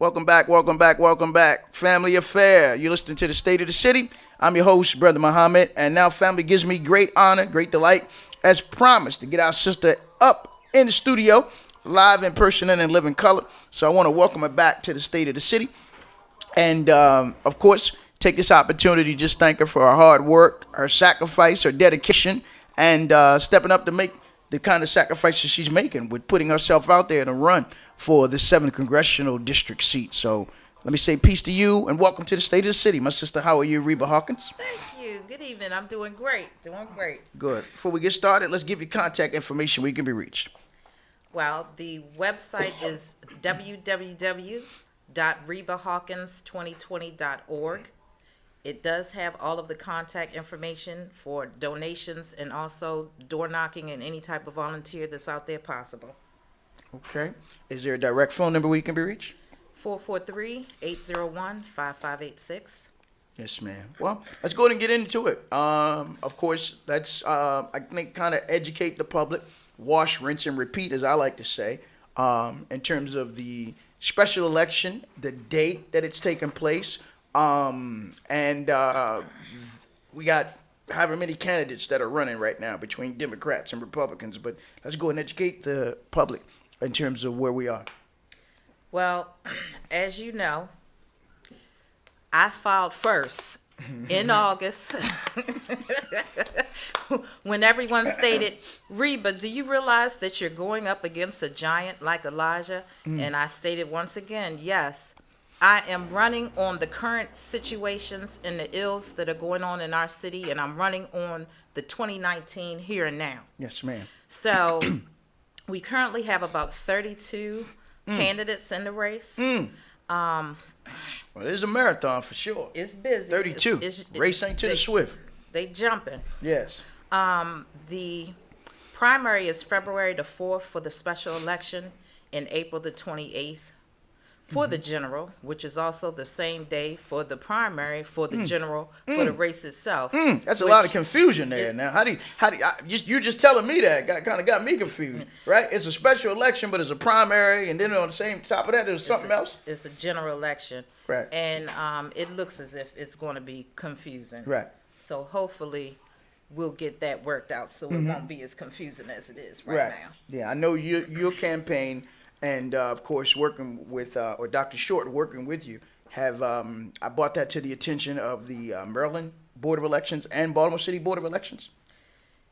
Welcome back. Family Affair. You're listening to the State of the City. I'm your host, Brother Muhammad, and now family gives me great honor, great delight, as promised, to get our sister up in the studio, live in person and in living color. So I want to welcome her back to the State of the City, and of course, take this opportunity to just thank her for her hard work, her sacrifice, her dedication, and stepping up to make the kind of sacrifices she's making with putting herself out there to run for the 7th Congressional District seat. So let me say peace to you and welcome to the State of the City. My sister, how are you, Reba Hawkins? Thank you. Good evening. I'm doing great. Good. Before we get started, let's give you contact information where you can be reached. Well, the website is www.rebahawkins2020.org. It does have all of the contact information for donations and also door knocking and any type of volunteer that's out there possible. Okay. Is there a direct phone number where you can be reached? 443-801-5586. Yes, ma'am. Well, let's go ahead and get into it. Of course, let's, I think, kind of educate the public, wash, rinse, and repeat, as I like to say, in terms of the special election, the date that it's taking place, and we got however many candidates that are running right now between Democrats and Republicans. But let's go and educate the public in terms of where we are. Well, as you know, I filed first in August when everyone stated, Reba, do you realize that you're going up against a giant like Elijah? And I stated once again, yes, I am running on the current situations and the ills that are going on in our city, and I'm running on the 2019 here and now. Yes, ma'am. So we currently have about 32 candidates in the race. Well, it's a marathon for sure. It's busy. 32. Race ain't to the swift. They jumping. Yes. The primary is February the 4th for the special election and April the 28th for the general, which is also the same day for the primary for the general for the race itself. That's a lot of confusion there. Now, how do you you're just telling me that kind of got me confused, right? It's a special election, but it's a primary, and then on the same top of that, there's something else. It's a general election, right? And it looks as if it's going to be confusing, right? So hopefully, we'll get that worked out so it won't be as confusing as it is right now. Yeah, I know your campaign. And, of course, working with, or Dr. Short working with you, have I brought that to the attention of the Maryland Board of Elections and Baltimore City Board of Elections?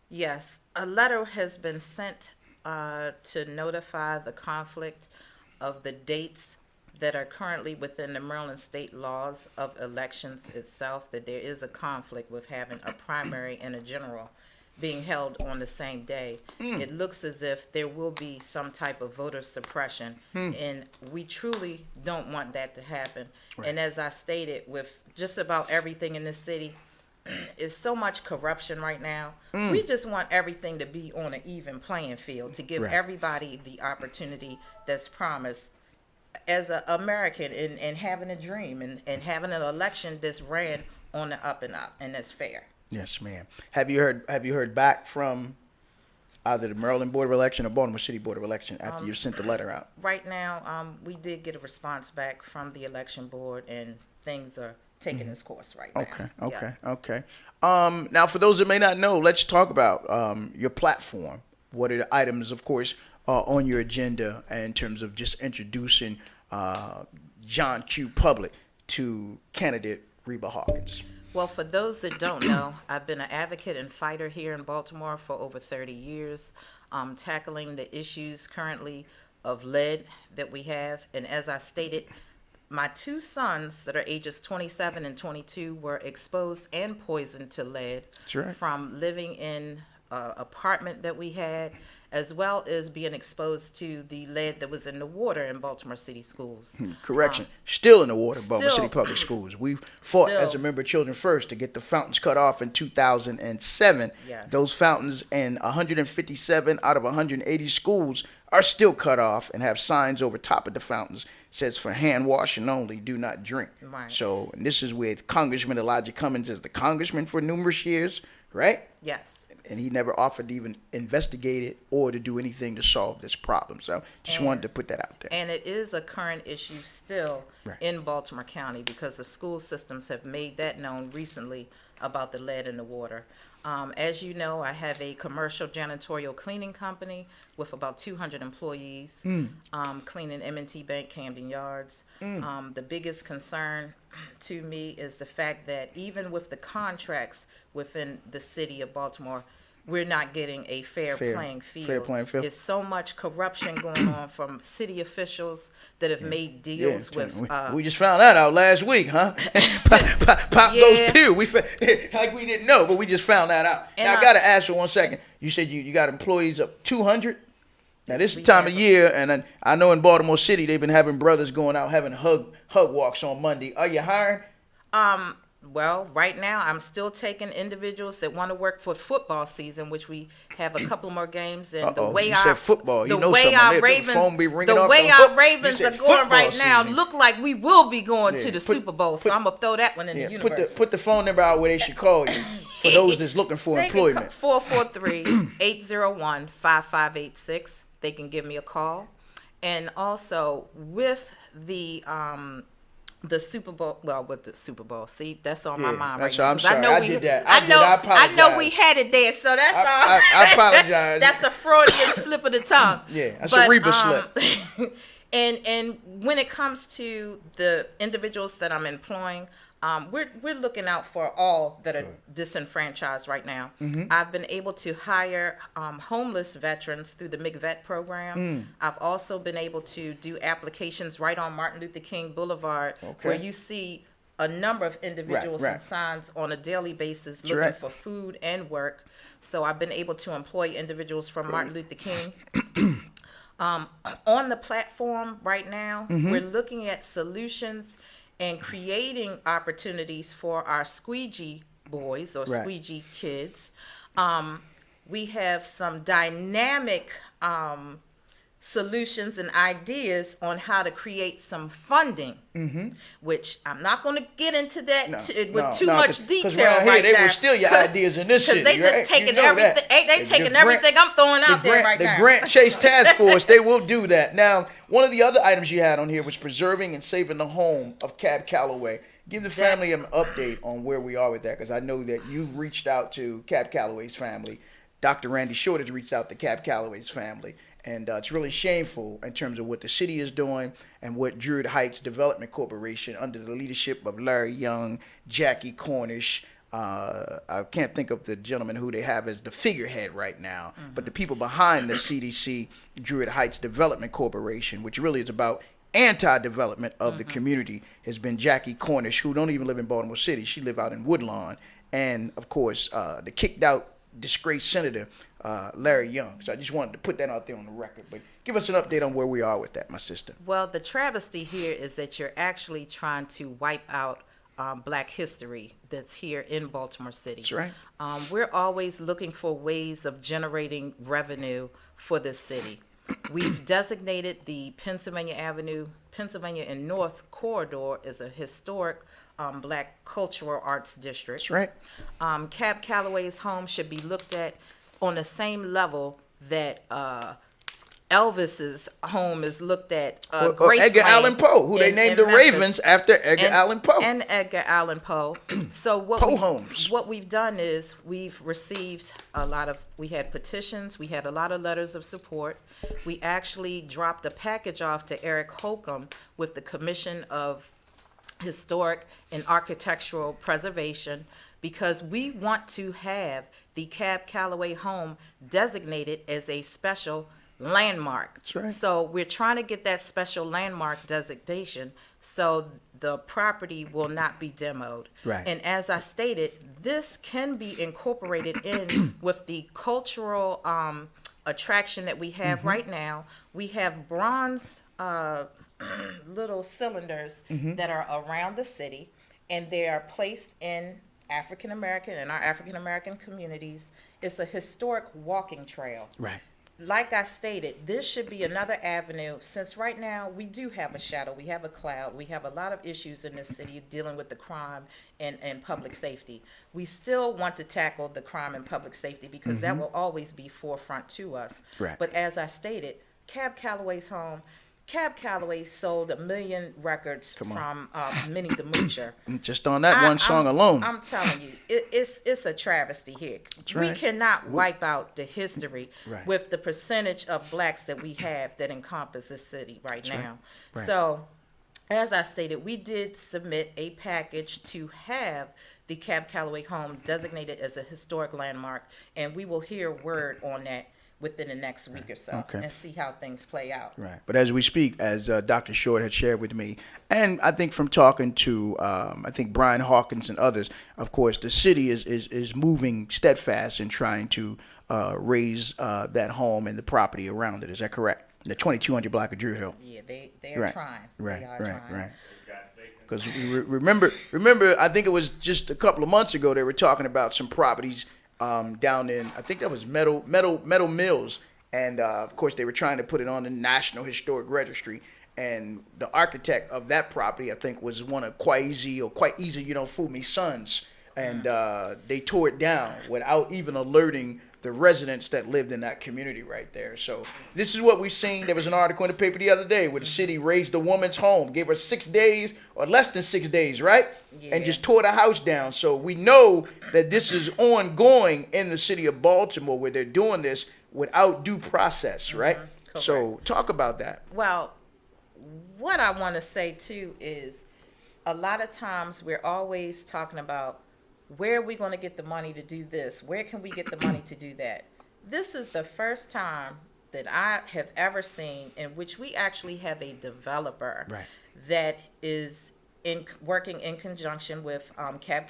Yes. A letter has been sent to notify the conflict of the dates that are currently within the Maryland state laws of elections itself, that there is a conflict with having a primary and a general being held on the same day. It looks as if there will be some type of voter suppression, and we truly don't want that to happen. Right. And as I stated, with just about everything in the city, is so much corruption right now. We just want everything to be on an even playing field to give everybody the opportunity that's promised as an American and having a dream and having an election that's ran on the up and up and that's fair. Yes, ma'am. Have you heard back from either the Maryland Board of Election or Baltimore City Board of Election after you sent the letter out? Right now, we did get a response back from the election board, and things are taking its course right now. Okay. Now, for those that may not know, let's talk about your platform. What are the items, of course, on your agenda in terms of just introducing John Q. Public to candidate Reba Hawkins? Well, for those that don't know, I've been an advocate and fighter here in Baltimore for over 30 years, tackling the issues currently of lead that we have. And as I stated, my two sons that are ages 27 and 22 were exposed and poisoned to lead from living in an apartment that we had, as well as being exposed to the lead that was in the water in Baltimore City schools. Correction, still in the water in Baltimore City Public Schools. We fought as a member of Children First to get the fountains cut off in 2007. Yes. Those fountains in 157 out of 180 schools are still cut off and have signs over top of the fountains. Says for hand washing only, do not drink. Right. So, and this is with Congressman Elijah Cummings as the congressman for numerous years, right? Yes. and he never offered to even investigate it or to do anything to solve this problem. So just wanted to put that out there. And it is a current issue still Right. in Baltimore County because the school systems have made that known recently about the lead in the water. As you know, I have a commercial janitorial cleaning company with about 200 employees, cleaning M&T Bank, Camden Yards. The biggest concern to me is the fact that even with the contracts within the city of Baltimore, we're not getting a fair playing field. Fair playing field. There's so much corruption going on from city officials that have made deals with. We just found that out last week, huh? Pop goes pew. Like we didn't know, but we just found that out. And now I got to ask for 1 second. You said you got employees of 200? Now this is the time of year, and I know in Baltimore City they've been having brothers going out having hug walks on Monday. Are you hiring? Well, right now I'm still taking individuals that want to work for football season, which we have a couple more games. And the way you our said football, the you know way something. our The Ravens, phone be ringing the off way the our hook. Ravens You are said going right football now, season. look like we will be going to the Put- Super Bowl. So put- I'm gonna throw that one in the universe. Put the phone number out where they should call you for those that's looking for employment. 443-801-5586. They can give me a call. And also with the Super Bowl, with the Super Bowl. See, that's on my mind right now. I'm sorry. I did that. I apologize. know we had it there, so that's all. I apologize. That's a Freudian slip of the tongue. Yeah, that's a Reba slip. And when it comes to the individuals that I'm employing, we're looking out for all that are disenfranchised right now. I've been able to hire homeless veterans through the McVet program. I've also been able to do applications right on Martin Luther King Boulevard, where you see a number of individuals and signs on a daily basis looking for food and work. So I've been able to employ individuals from Martin Luther King. On the platform right now, we're looking at solutions and creating opportunities for our squeegee boys or squeegee kids. We have some dynamic solutions and ideas on how to create some funding, which I'm not going to get into that with too much detail right there. They now. will steal your ideas in this city. Because they just taking everything. They taking everything I'm throwing out there right now. The Grant Chase Task Force, they will do that. Now, one of the other items you had on here was preserving and saving the home of Cab Calloway. Give the family an update on where we are with that, because I know that you reached out to Cab Calloway's family. Dr. Randy Short has reached out to Cab Calloway's family. And it's really shameful in terms of what the city is doing and what Druid Heights Development Corporation, under the leadership of Larry Young, Jackie Cornish, I can't think of the gentleman who they have as the figurehead right now, but the people behind the CDC, Druid Heights Development Corporation, which really is about anti-development of the community, has been Jackie Cornish, who don't even live in Baltimore City. She live out in Woodlawn. And, of course, the kicked out, disgraced senator, Larry Young. So I just wanted to put that out there on the record. But give us an update on where we are with that, my sister. Well, the travesty here is that you're actually trying to wipe out Black history that's here in Baltimore City. That's right. We're always looking for ways of generating revenue for this city. We've designated the Pennsylvania and North corridor as a historic Black cultural arts district. That's right. Cab Calloway's home should be looked at on the same level that Elvis's home is looked at. Or Edgar Allan Poe, who they named the Memphis. Ravens after Edgar Allan Poe. And Edgar Allan Poe. So what we've done is we've received we had petitions, we had a lot of letters of support. We actually dropped a package off to Eric Holcomb with the Commission of Historic and Architectural Preservation, because we want to have the Cab Calloway home designated as a special landmark. That's right. So we're trying to get that special landmark designation so the property will not be demoed. Right. And as I stated, this can be incorporated in with the cultural attraction that we have right now. We have bronze little cylinders that are around the city, and they are placed in our African American communities. It's a historic walking trail. Right. like I stated, this should be another avenue, since right now we do have a shadow, we have a cloud, we have a lot of issues in this city dealing with the crime and public safety. We still want to tackle the crime and public safety because that will always be forefront to us. Right. But as I stated, Calloway's home. Calloway sold 1 million records from Minnie the Moocher. Just on that one song alone. I'm telling you, it's a travesty here. Right. We cannot wipe out the history Right. with the percentage of blacks that we have that encompass this city right now. Right. So, as I stated, we did submit a package to have the Calloway home designated as a historic landmark, and we will hear word on that within the next week or so and see how things play out. Right. But as we speak, as Dr. Short had shared with me, and I think from talking to, I think Reba Hawkins and others, of course, the city is moving steadfast in trying to raise that home and the property around it. Is that correct? The 2200 block of Druid Hill. Yeah, they're trying. Right, they are right, trying. right. Because remember, I think it was just a couple of months ago they were talking about some properties down in, I think that was Meadow Mills, and of course they were trying to put it on the National Historic Registry, and the architect of that property I think was one of Quite Easy, You Don't Fool Me sons, and they tore it down without even alerting the residents that lived in that community right there. So this is what we've seen. There was an article in the paper the other day where the city raised a woman's home, gave her 6 days or less than 6 days, right? Yeah. And just tore the house down. So we know that this is ongoing in the city of Baltimore where they're doing this without due process, right? So talk about that. Well, what I want to say too is a lot of times we're always talking about where are we going to get the money to do this? Where can we get the money to do that? This is the first time that I have ever seen in which we actually have a developer that is working in conjunction with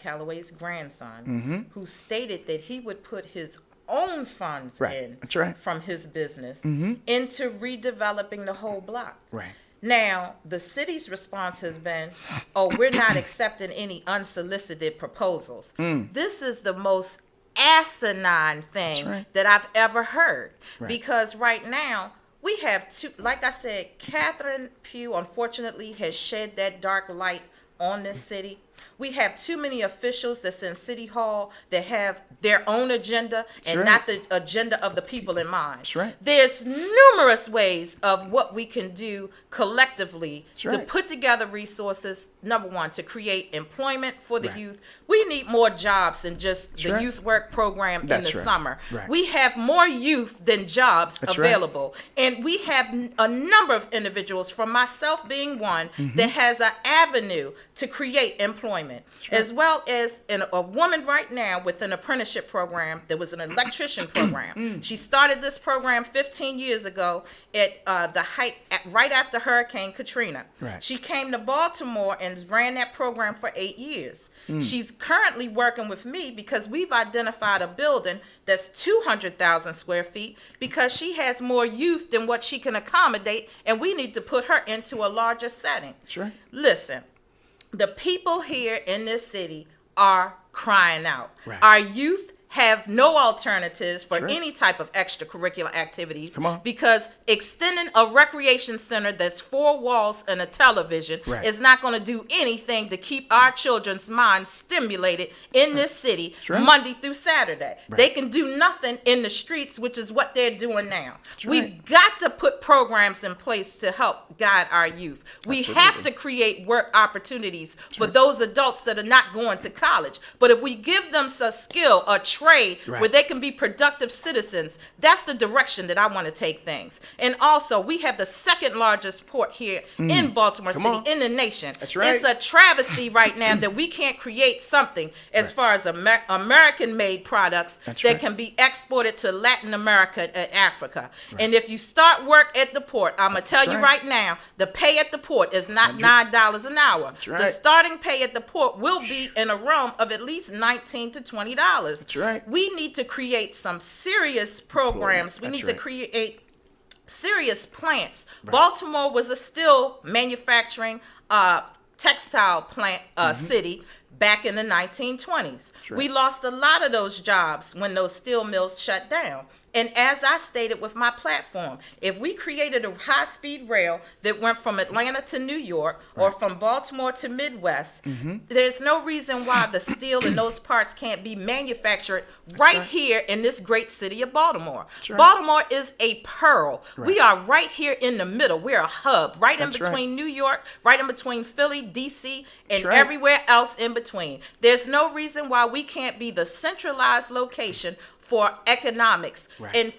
Calloway's grandson, who stated that he would put his own funds in from his business into redeveloping the whole block. Right. Now, the city's response has been, oh, we're not accepting any unsolicited proposals. This is the most asinine thing that I've ever heard. Because right now, we have two, like I said, Catherine Pugh, unfortunately, has shed that dark light on this city. We have too many officials that's in City Hall that have their own agenda and not the agenda of the people in mind. There's numerous ways of what we can do collectively to put together resources, number one, to create employment for the youth. We need more jobs than just the youth work program in the summer. We have more youth than jobs available. And we have a number of individuals, from myself being one, that has an avenue to create employment, as well as a woman right now with an apprenticeship program that was an electrician program. She started this program 15 years ago at the height, right after Hurricane Katrina. She came to Baltimore and ran that program for 8 years. She's currently working with me because we've identified a building that's 200,000 square feet because she has more youth than what she can accommodate, and we need to put her into a larger setting. Listen, the people here in this city are crying out. Our youth have no alternatives for any type of extracurricular activities because extending a recreation center that's 4 walls and a television is not going to do anything to keep our children's minds stimulated in this city Monday through Saturday. They can do nothing in the streets, which is what they're doing now. We've got to put programs in place to help guide our youth. We have to create work opportunities for those adults that are not going to college. But if we give them a skill, a trade, where they can be productive citizens, that's the direction that I want to take things. And also, we have the second largest port here in Baltimore City, in the nation. It's a travesty right now that we can't create something as far as American-made products that can be exported to Latin America and Africa. And if you start work at the port, I'm going to tell you right now, the pay at the port is not $9 an hour. The starting pay at the port will be in a realm of at least $19 to $20. We need to create some serious programs. We need to create serious plants. Baltimore was a steel manufacturing textile plant city. back in the 1920s. Right. We lost a lot of those jobs when those steel mills shut down. And as I stated with my platform, if we created a high-speed rail that went from Atlanta to New York or from Baltimore to Midwest, there's no reason why the steel and those parts can't be manufactured right here in this great city of Baltimore. Right. Baltimore is a pearl. We are right here in the middle. We're a hub, right in between New York, right in between Philly, D.C., and everywhere else in between. There's no reason why we can't be the centralized location for economics, and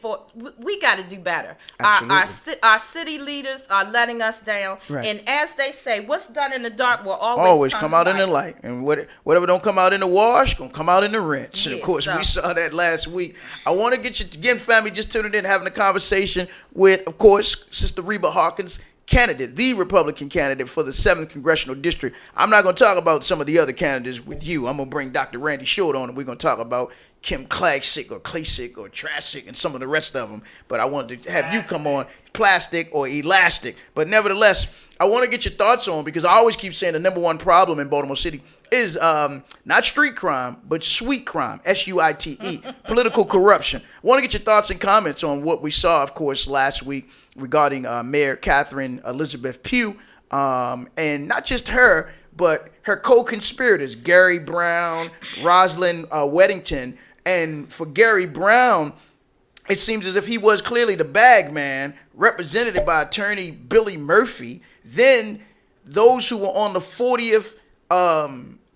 we got to do better. Our city leaders are letting us down, and as they say, what's done in the dark will always come out in the light, and whatever don't come out in the wash gonna come out in the rinse. And of course, we saw that last week. I want to get you again, family, just tuning in, having a conversation with, of course, Sister Reba Hawkins, candidate, the Republican candidate for the 7th Congressional District. I'm not going to talk about some of the other candidates with you. I'm going to bring Dr. Randy Short on, and we're going to talk about Kim Klasick or Trasick and some of the rest of them. But I wanted to have you come on, plastic or elastic. But nevertheless, I want to get your thoughts on, because I always keep saying the number one problem in Baltimore City is not street crime, but sweet crime, S-U-I-T-E, political corruption. I want to get your thoughts and comments on what we saw, of course, last week regarding Mayor Catherine Elizabeth Pugh, and not just her, but her co-conspirators, Gary Brown, Rosalind Weddington. And for Gary Brown, it seems as if he was clearly the bag man, represented by attorney Billy Murphy. Then those who were on the 40th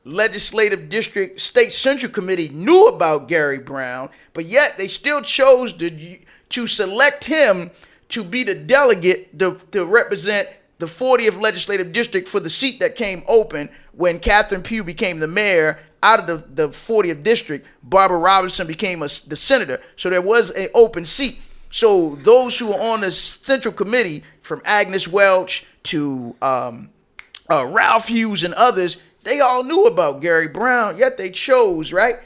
Legislative District State Central Committee knew about Gary Brown, but yet they still chose to select him to be the delegate to represent the 40th Legislative District for the seat that came open when Catherine Pugh became the mayor. Out of the 40th District, Barbara Robinson became the senator. So there was an open seat. So those who were on the Central Committee, from Agnes Welch to Ralph Hughes and others, they all knew about Gary Brown, yet they chose, right?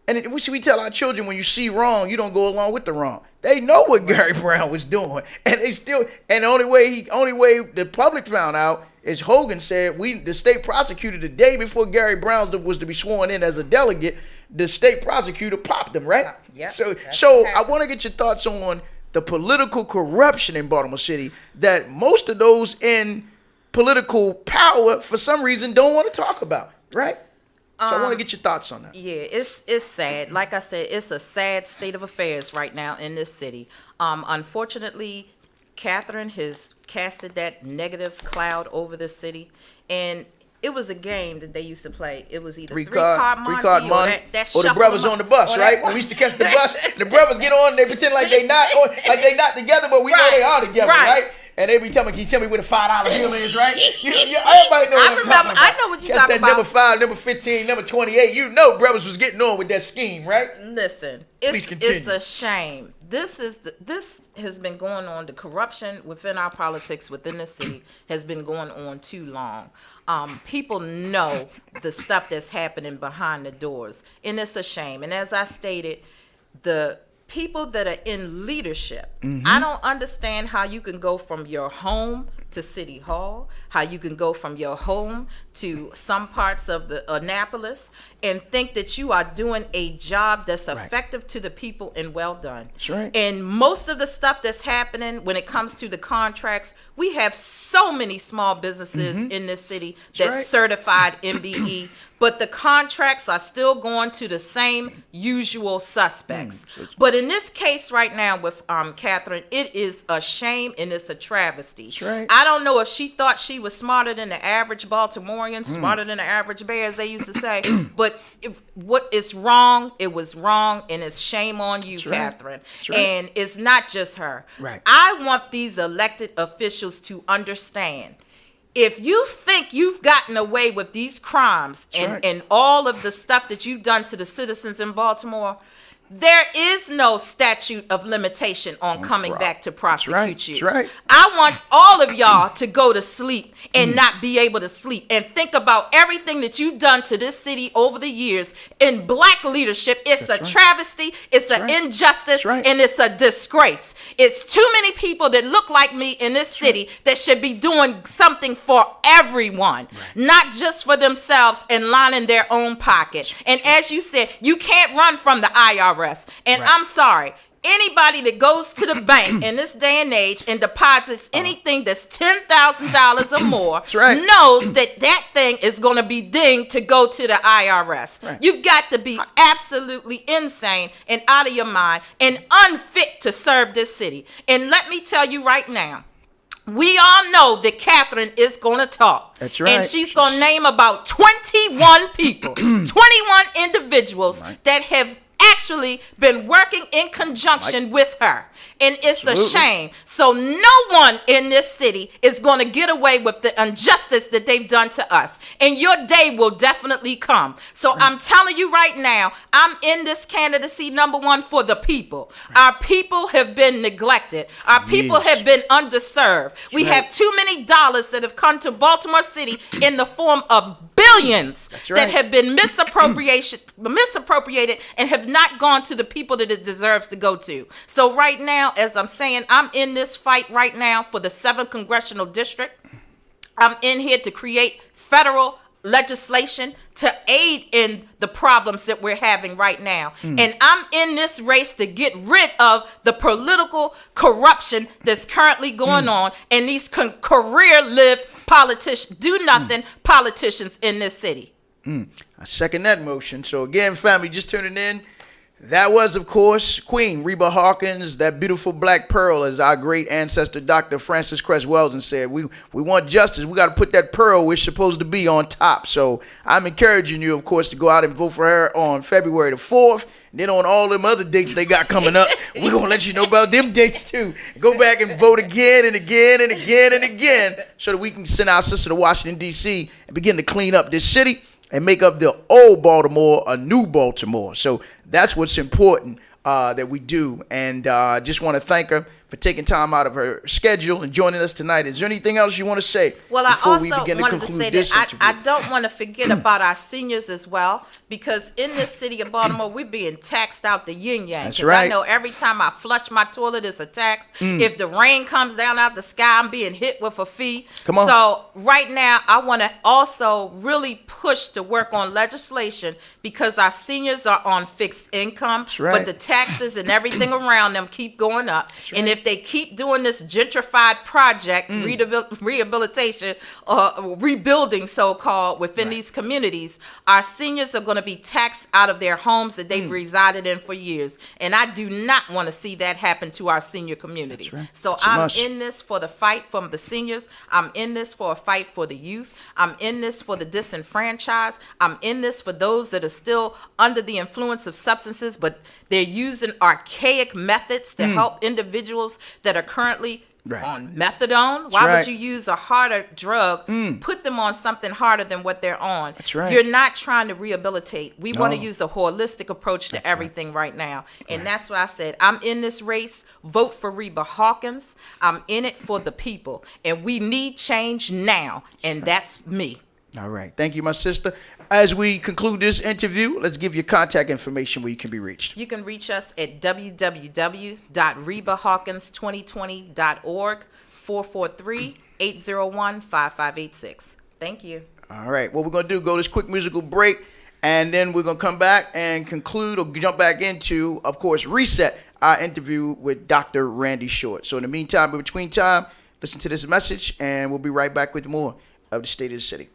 And we tell our children, when you see wrong, you don't go along with the wrong. They know what Gary Brown was doing, and the only way the public found out, as Hogan said, the state prosecutor, the day before Gary Brown was to be sworn in as a delegate, the state prosecutor popped him, right? Yep, So I want to get your thoughts on the political corruption in Baltimore City that most of those in political power, for some reason, don't want to talk about, right? So I want to get your thoughts on that. Yeah, it's sad. Like I said, it's a sad state of affairs right now in this city. Unfortunately, Catherine has casted that negative cloud over the city, and it was a game that they used to play. It was either three-card money or the brothers on the bus, right? When we used to catch the bus, the brothers get on, they pretend like they not together, but we know they are together, right? And they be telling me, can you tell me where the $5 bill is, right? Everybody know what I'm talking about. I know what you're talking about. Number 5, number 15, number 28. You know brothers was getting on with that scheme, right? Listen, it's a shame. This has been going on. The corruption within our politics, within the city, has been going on too long. People know the stuff that's happening behind the doors, and it's a shame. And as I stated, the people that are in leadership, I don't understand how you can go from your home to City Hall, how you can go from your home to some parts of the Annapolis and think that you are doing a job that's effective to the people and well done. That's right. And most of the stuff that's happening when it comes to the contracts, we have so many small businesses in this city that's certified MBE, but the contracts are still going to the same usual suspects. But in this case right now with Catherine, it is a shame and it's a travesty. That's right. I don't know if she thought she was smarter than the average Baltimorean, smarter than the average bear, as they used to say. But what is wrong, it was wrong, and it's shame on you, Catherine. And it's not just her. I want these elected officials to understand. If you think you've gotten away with these crimes and all of the stuff that you've done to the citizens in Baltimore, There is no statute of limitation on coming back to prosecute you. That's right. I want all of y'all to go to sleep and not be able to sleep and think about everything that you've done to this city over the years in black leadership. It's a travesty, it's an injustice, and it's a disgrace. It's too many people that look like me in this city that should be doing something for everyone, not just for themselves and lining their own pocket. And as you said, you can't run from the IRS. And I'm sorry, anybody that goes to the bank in this day and age and deposits anything that's $10,000 or more knows that that thing is going to be dinged to go to the IRS. You've got to be absolutely insane and out of your mind and unfit to serve this city. And let me tell you right now, we all know that Catherine is going to talk. That's right. And she's going to name about 21 people, 21 individuals that have actually been working in conjunction with her. And it's a shame. So no one in this city is going to get away with the injustice that they've done to us. And your day will definitely come. So I'm telling you right now, I'm in this candidacy, number one, for the people. Our people have been neglected. Our people have been underserved. We have too many dollars that have come to Baltimore City in the form of billions that have been misappropriated and have not gone to the people that it deserves to go to. So right now, as I'm saying, I'm in this fight right now for the 7th Congressional District. I'm in here to create federal legislation to aid in the problems that we're having right now. And I'm in this race to get rid of the political corruption that's currently going on and these career-lived politicians, do-nothing politicians in this city. I second that motion. So again, family, just tuning in. That was, of course, Queen Reba Hawkins, that beautiful black pearl, as our great ancestor, Dr. Francis Cress Weldon said. We want justice. We got to put that pearl where it's supposed to be, on top. So I'm encouraging you, of course, to go out and vote for her on February the 4th. And then on all them other dates they got coming up, we're going to let you know about them dates too. Go back and vote again and again and again and again so that we can send our sister to Washington, D.C. and begin to clean up this city and make up the old Baltimore a new Baltimore. So that's what's important that we do. And I just want to thank her for taking time out of her schedule and joining us tonight. Is there anything else you want to say before we begin to conclude this interview? I don't want to forget about our seniors as well, because in this city of Baltimore, we're being taxed out the yin-yang. That's right. I know every time I flush my toilet, it's a tax. If the rain comes down out the sky, I'm being hit with a fee. Come on. So right now, I want to also really push to work on legislation, because our seniors are on fixed income, but the taxes and everything around them keep going up. And if they keep doing this gentrified project, rehabilitation, or rebuilding so-called within these communities, our seniors are going to be taxed out of their homes that they've resided in for years. And I do not want to see that happen to our senior community. So I'm in this for the fight for the seniors. I'm in this for a fight for the youth. I'm in this for the disenfranchised. I'm in this for those that are still under the influence of substances, but they're using archaic methods to help individuals that are currently on methadone. Why would you use a harder drug? Put them on something harder than what they're on. You're not trying to rehabilitate. We want to use a holistic approach to everything right now. And that's why I said, I'm in this race. Vote for Reba Hawkins. I'm in it for the people. And we need change now. And that's me. All right. Thank you, my sister. As we conclude this interview, let's give you contact information where you can be reached. You can reach us at www.rebahawkins2020.org, 443-801-5586. Thank you. All right. What we're going to do, go this quick musical break, and then we're going to come back and conclude or jump back into, of course, reset our interview with Dr. Randy Short. So in the meantime, in between time, listen to this message, and we'll be right back with more of the State of the City.